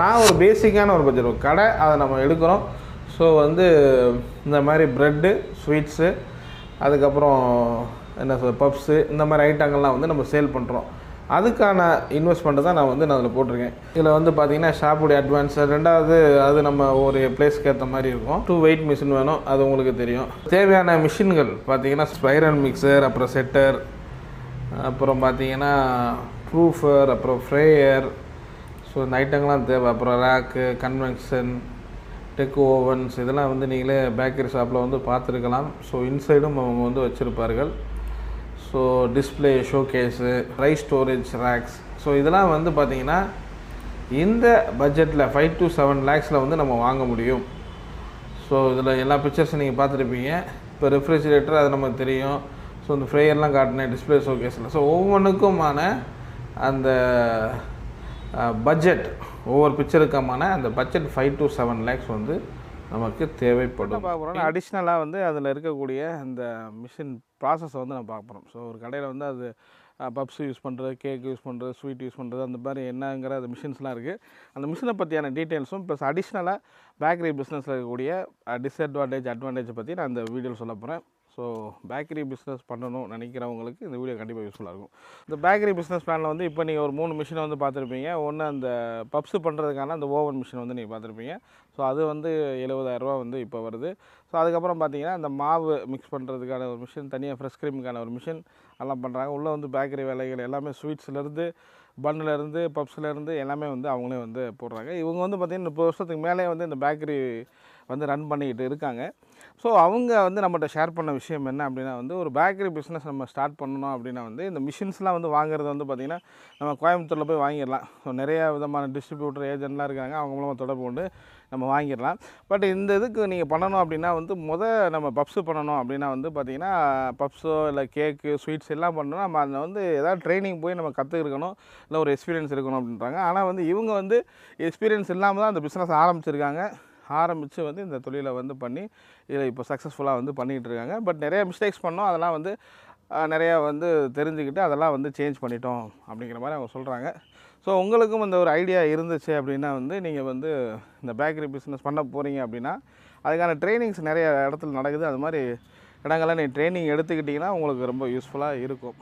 நான் ஒரு பேசிக்கான ஒரு பட்ஜெட் கடை அதை நம்ம எடுக்கிறோம். ஸோ வந்து இந்த மாதிரி ப்ரெட்டு, ஸ்வீட்ஸு, அதுக்கப்புறம் என்ன சொல் பப்ஸு, இந்த மாதிரி ஐட்டங்கள்லாம் வந்து நம்ம சேல் பண்ணுறோம். அதுக்கான இன்வெஸ்ட்மெண்ட்டு தான் நான் அதில் போட்டிருக்கேன். இதில் வந்து பார்த்திங்கன்னா ஷாப்புடைய அட்வான்ஸு, ரெண்டாவது அது நம்ம ஒரு ப்ளேஸ்க்கு ஏற்ற மாதிரி இருக்கும். 2 வெயிட் மிஷின் வேணும், அது உங்களுக்கு தெரியும். தேவையான மிஷின்கள் பார்த்திங்கன்னா ஸ்பைரல் மிக்சர், அப்புறம் செட்டர், அப்புறம் பார்த்திங்கன்னா ப்ரூஃபர், அப்புறம் ஃப்ரேயர், ஸோ இந்த ஐட்டங்கள்லாம் தேவை. அப்புறம் ரேக்கு, கன்வெக்ஷன், டெக் ஓவன்ஸ், இதெல்லாம் வந்து நீங்களே பேக்கரி ஷாப்பில் வந்து பார்த்துருக்கலாம். ஸோ இன்சைடும் அவங்க வந்து வச்சுருப்பார்கள். So display, showcase, rice storage racks, so இதெல்லாம் வந்து பார்த்திங்கன்னா இந்த பட்ஜெட்டில் 5 to 7 lakhஸில் வந்து நம்ம வாங்க முடியும். ஸோ இதில் எல்லா பிக்சர்ஸும் நீங்கள் பார்த்துருப்பீங்க. இப்போ ரெஃப்ரிஜிரேட்டர் அது நமக்கு தெரியும். ஸோ இந்த ஃப்ரேயர்லாம் காட்டினேன் டிஸ்பிளே ஷோகேஸில். ஸோ ஒவ்வொன்றுக்குமான அந்த பட்ஜெட், ஒவ்வொரு பிக்சருக்குமான அந்த பட்ஜெட் 5 to 7 lakhs வந்து நமக்கு தேவைப்படும். பார்க்க போகிறோம் அடிஷ்னலாக வந்து அதில் இருக்கக்கூடிய அந்த மிஷின் ப்ராசஸை வந்து நம்ம பார்க்க போகிறோம். ஸோ ஒரு கடையில் வந்து அது பப்ஸ் யூஸ் பண்ணுறது, கேக் யூஸ் பண்ணுறது, ஸ்வீட் யூஸ் பண்ணுறது, அந்த மாதிரி என்னங்கிற அந்த மிஷின்ஸ்லாம் இருக்குது. அந்த மிஷினை பற்றியான டீட்டெயில்ஸும் ப்ளஸ் அடிஷ்னலாக பேக்கரி பிஸ்னஸில் இருக்கக்கூடிய டிஸ்அட்வான்டேஜ், அட்வான்டேஜை பற்றி நான் இந்த வீடியோவில் சொல்ல போகிறேன். ஸோ பேக்கரி பிஸ்னஸ் பண்ணணும்னு நினைக்கிறவங்களுக்கு இந்த வீடியோ கண்டிப்பாக யூஸ்ஃபுல்லாக இருக்கும். இந்த பேக்கரி பிஸ்னஸ் பிளானில் வந்து இப்போ நீங்கள் ஒரு 3 மிஷினை வந்து பார்த்துருப்பீங்க. ஒன்று அந்த பப்ஸு பண்ணுறதுக்கான அந்த ஓவன் மிஷின் வந்து நீங்கள் பார்த்துருப்பீங்க. ஸோ அது வந்து 70,000 வந்து இப்போ வருது. ஸோ அதுக்கப்புறம் பார்த்தீங்கன்னா அந்த மாவு மிக்ஸ் பண்ணுறதுக்கான ஒரு மிஷின், தனியாக ஃப்ரெஷ் க்ரீமுக்கான ஒரு மிஷின் எல்லாம் பண்ணுறாங்க. உள்ளே வந்து பேக்கரி வேலைகள் எல்லாமே ஸ்வீட்ஸ்லேருந்து, பன்னுலேருந்து, பப்ஸ்லேருந்து எல்லாமே வந்து அவங்களே வந்து போடுறாங்க. இவங்க வந்து பார்த்திங்கன்னா 30 வருஷத்துக்கு மேலே வந்து இந்த பேக்கரி வந்து ரன் பண்ணிக்கிட்டு இருக்காங்க. ஸோ அவங்க வந்து நம்மகிட்ட ஷேர் பண்ண விஷயம் என்ன அப்படின்னா வந்து ஒரு பேக்கரி பிஸ்னஸ் நம்ம ஸ்டார்ட் பண்ணணும் அப்படின்னா வந்து இந்த மிஷின்ஸ்லாம் வந்து வாங்குறது வந்து பார்த்திங்கன்னா நம்ம கோயம்புத்தூரில் போய் வாங்கிடலாம். ஸோ நிறையா விதமான டிஸ்ட்ரிபியூட்டர், ஏஜென்ட்லாம் இருக்காங்க, அவங்க மூலமாக தொடர்பு கொண்டு நம்ம வாங்கிடலாம். பட் இந்த இதுக்கு நீங்கள் பண்ணணும் அப்படின்னா வந்து நம்ம பப்ஸு பண்ணணும் அப்படின்னா வந்து பார்த்திங்கன்னா பப்ஸோ இல்லை கேக்கு, ஸ்வீட்ஸ் எல்லாம் பண்ணணும். நம்ம அதில் வந்து ஏதாவது ட்ரைனிங் போய் நம்ம கற்றுக்கணும், இல்லை ஒரு எக்ஸ்பீரியன்ஸ் இருக்கணும் அப்படின்றாங்க. ஆனால் வந்து இவங்க வந்து எக்ஸ்பீரியன்ஸ் இல்லாமல் தான் அந்த பிஸ்னஸ் ஆரம்பித்து வந்து இந்த தொழிலை வந்து பண்ணி இதை இப்போ சக்ஸஸ்ஃபுல்லாக வந்து பண்ணிகிட்டு இருக்காங்க. பட் நிறைய மிஸ்டேக்ஸ் பண்ணோம், அதெல்லாம் வந்து நிறையா வந்து தெரிஞ்சுக்கிட்டு அதெல்லாம் வந்து சேஞ்ச் பண்ணிட்டோம் அப்படிங்கிற மாதிரி அவங்க சொல்கிறாங்க. ஸோ உங்களுக்கும் இந்த ஒரு ஐடியா இருந்துச்சு அப்படின்னா வந்து நீங்கள் வந்து இந்த பேக்கரி பிஸ்னஸ் பண்ண போகிறீங்க அப்படின்னா அதுக்கான ட்ரைனிங்ஸ் நிறைய இடத்துல நடக்குது. அது மாதிரி இடங்கள்லாம் நீங்கள் ட்ரைனிங் எடுத்துக்கிட்டிங்கன்னா உங்களுக்கு ரொம்ப யூஸ்ஃபுல்லாக இருக்கும்.